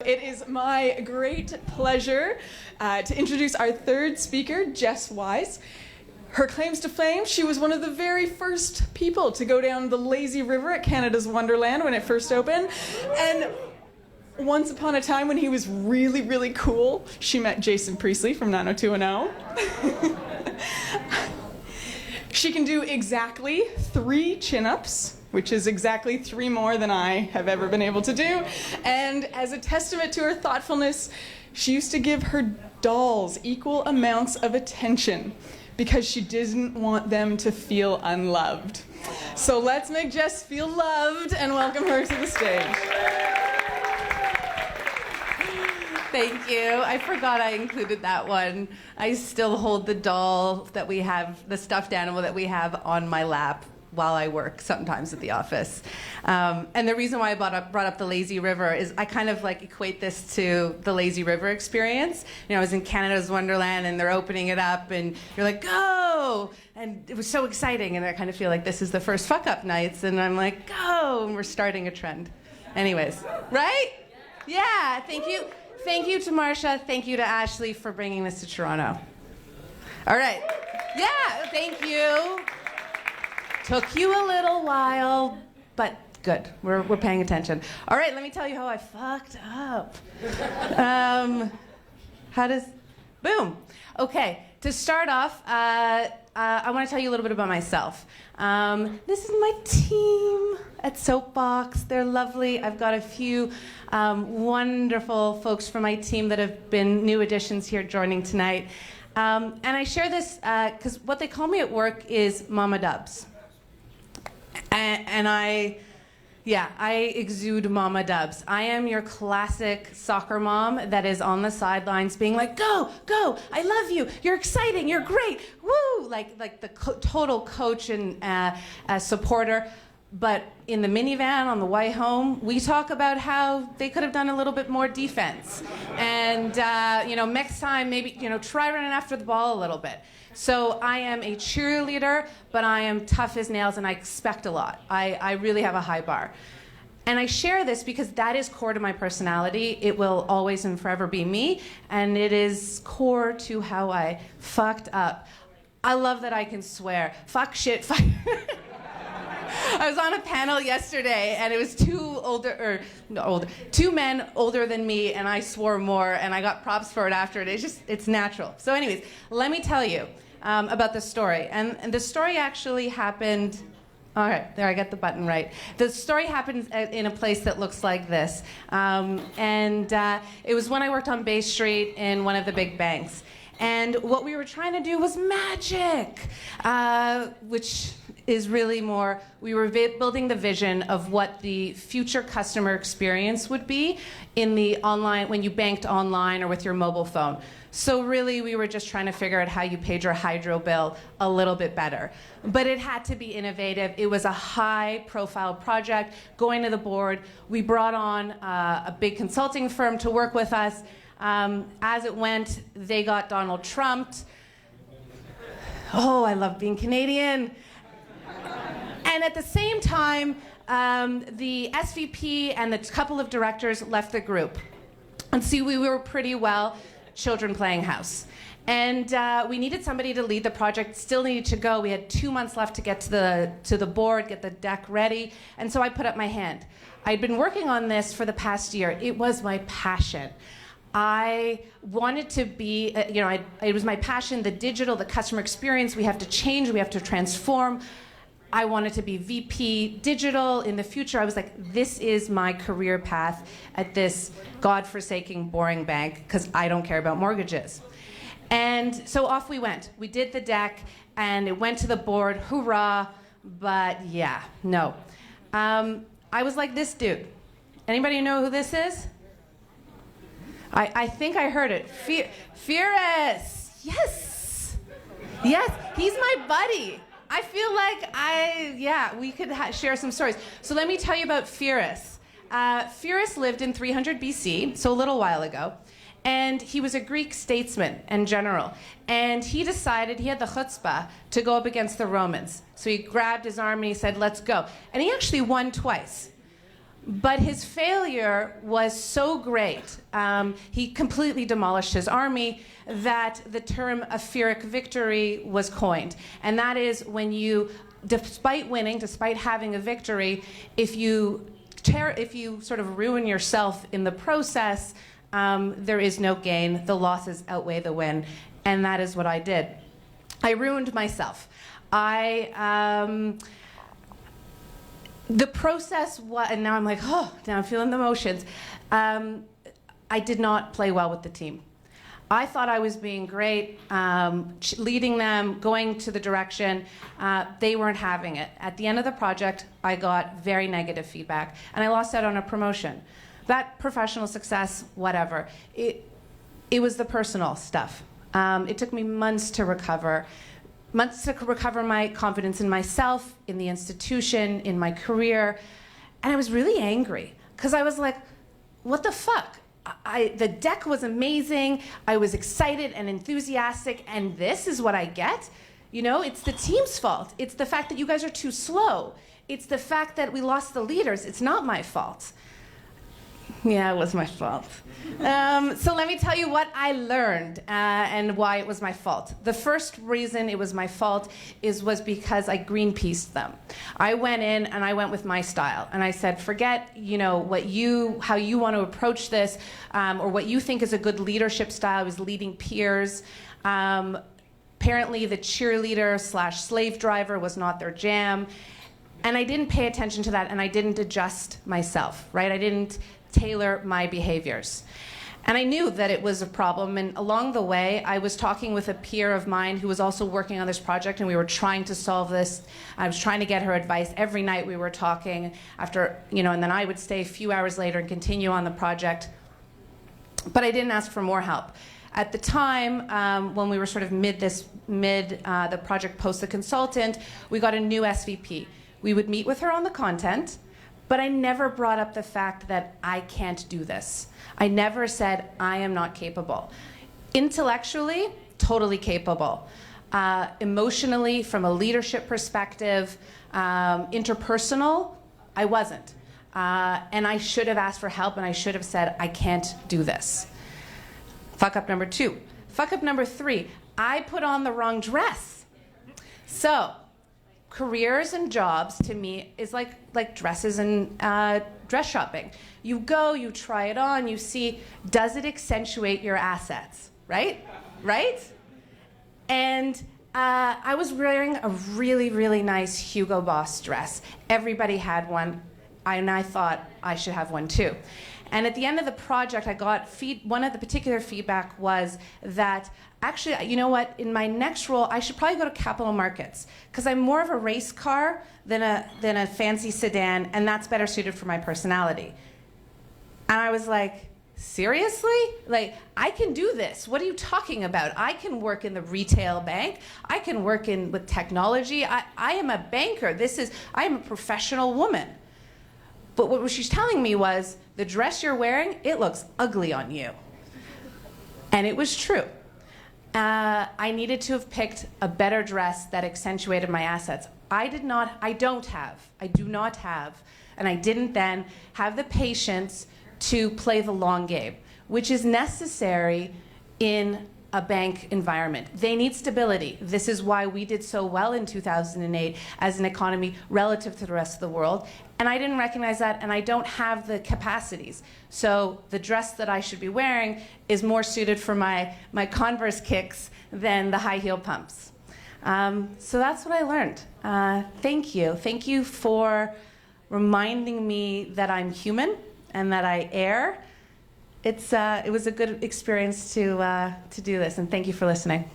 It is my great pleasure to introduce our third speaker, Jess Weisz. Her claims to fame: she was one of the very first people to go down the lazy river at Canada's Wonderland when it first opened. And once upon a time when he was really, really cool, she met Jason Priestley from 90210. She can do exactly 3 chin-ups, which is exactly 3 more than I have ever been able to do. And as a testament to her thoughtfulness, she used to give her dolls equal amounts of attention because she didn't want them to feel unloved. So let's make Jess feel loved and welcome her to the stage. Thank you. I forgot I included that one. I still hold the doll that we have, the stuffed animal that we have, on my lap while I work sometimes at the office. And the reason why I brought up the lazy river is I kind of like equate this to the lazy river experience. You know, I was in Canada's Wonderland and they're opening it up and you're like, go! And it was so exciting, and I kind of feel like this is the first Fuckup Nights, and I'm like, go! And we're starting a trend. Anyways, right? Yeah, thank you. Thank you to Marsha. Thank you to Ashley for bringing this to Toronto. All right. Yeah, thank you. Took you a little while, but good. We're paying attention. All right, let me tell you how I fucked up. Boom. Okay, to start off, I want to tell you a little bit about myself. This is my team at Soapbox. They're lovely. I've got a few wonderful folks from my team that have been new additions here joining tonight. And I share this because what they call me at work is Mama Dubs. And I exude Mama Dubs. I am your classic soccer mom that is on the sidelines being like, go, go, I love you, you're exciting, you're great, woo, like the total coach and supporter. But in the minivan on the way home, we talk about how they could have done a little bit more defense. And, next time, maybe, try running after the ball a little bit. So I am a cheerleader, but I am tough as nails, and I expect a lot. I really have a high bar. And I share this because that is core to my personality. It will always and forever be me, and it is core to how I fucked up. I love that I can swear. Fuck, shit, fuck. I was on a panel yesterday, and it was 2 men older than me, and I swore more, and I got props for it after it. It's natural. So anyways, let me tell you about the story. And the story actually happened, all right, there, I got the button right. The story happened in a place that looks like this. It was when I worked on Bay Street in one of the big banks. And what we were trying to do was magic, which is really more, we were building the vision of what the future customer experience would be in the online, when you banked online or with your mobile phone. So really, we were just trying to figure out how you paid your hydro bill a little bit better. But it had to be innovative. It was a high-profile project. Going to the board, we brought on a big consulting firm to work with us. As it went, they got Donald Trumped. Oh, I love being Canadian. And at the same time, the SVP and the couple of directors left the group. And see, we were pretty well children playing house. And we needed somebody to lead the project, still needed to go. We had 2 months left to get to the board, get the deck ready. And so I put up my hand. I'd been working on this for the past year. It was my passion. I wanted to be, it was my passion, the digital, the customer experience. We have to change, we have to transform. I wanted to be VP digital in the future. I was like, this is my career path at this godforsaken, boring bank, because I don't care about mortgages. And so off we went. We did the deck, and it went to the board, hoorah, but yeah, no. I was like this dude. Anybody know who this is? I think I heard it. Fierce. Yes. Yes, he's my buddy. I feel like we could share some stories. So let me tell you about Fierce. Fierce lived in 300 BC, so a little while ago. And he was a Greek statesman and general. And he decided, he had the chutzpah to go up against the Romans. So he grabbed his army and he said, let's go. And he actually won twice. But his failure was so great, he completely demolished his army, that the term a Pyrrhic victory was coined. And that is when you, despite winning, despite having a victory, if you sort of ruin yourself in the process, there is no gain. The losses outweigh the win. And that is what I did. I ruined myself. The process was, and now I'm like, oh, now I'm feeling the emotions. I did not play well with the team. I thought I was being great, leading them, going to the direction. They weren't having it. At the end of the project, I got very negative feedback, and I lost out on a promotion. That professional success, whatever. It was the personal stuff. It took me months to recover my confidence in myself, in the institution, in my career. And I was really angry because I was like, what the fuck? The deck was amazing. I was excited and enthusiastic, and this is what I get? You know, it's the team's fault. It's the fact that you guys are too slow. It's the fact that we lost the leaders. It's not my fault. Yeah, it was my fault. So let me tell you what I learned and why it was my fault. The first reason it was my fault was because I Greenpeaced them. I went in and I went with my style, and I said, forget, you know, how you want to approach this, or what you think is a good leadership style is leading peers. Apparently, the cheerleader/slave driver was not their jam, and I didn't pay attention to that, and I didn't adjust myself. Right? I didn't tailor my behaviors. And I knew that it was a problem, and along the way, I was talking with a peer of mine who was also working on this project, and we were trying to solve this. I was trying to get her advice. Every night we were talking after, you know, and then I would stay a few hours later and continue on the project. But I didn't ask for more help. At the time, when we were sort of mid the project post the consultant, we got a new SVP. We would meet with her on the content, but I never brought up the fact that I can't do this. I never said I am not capable. Intellectually, totally capable. Emotionally, from a leadership perspective, interpersonal, I wasn't. And I should have asked for help, and I should have said, I can't do this. Fuck up number 2. Fuck up number 3, I put on the wrong dress. So, careers and jobs to me is like dresses and dress shopping. You go, you try it on, you see, does it accentuate your assets, right? Right? And I was wearing a really, really nice Hugo Boss dress. Everybody had one, and I thought I should have one too. And at the end of the project, I got one of the particular feedback was that, actually, you know what, in my next role, I should probably go to capital markets, because I'm more of a race car than a fancy sedan, and that's better suited for my personality. And I was like, seriously? Like, I can do this. What are you talking about? I can work in the retail bank. I can work with technology. I am a banker. I am a professional woman. But what she's telling me was, the dress you're wearing, it looks ugly on you. And it was true. I needed to have picked a better dress that accentuated my assets. I do not have, and I didn't then have the patience to play the long game, which is necessary in a bank environment. They need stability. This is why we did so well in 2008 as an economy relative to the rest of the world. And I didn't recognize that, and I don't have the capacities. So the dress that I should be wearing is more suited for my Converse kicks than the high heel pumps. So that's what I learned. Thank you. Thank you for reminding me that I'm human and that I err. It was a good experience to do this, and thank you for listening.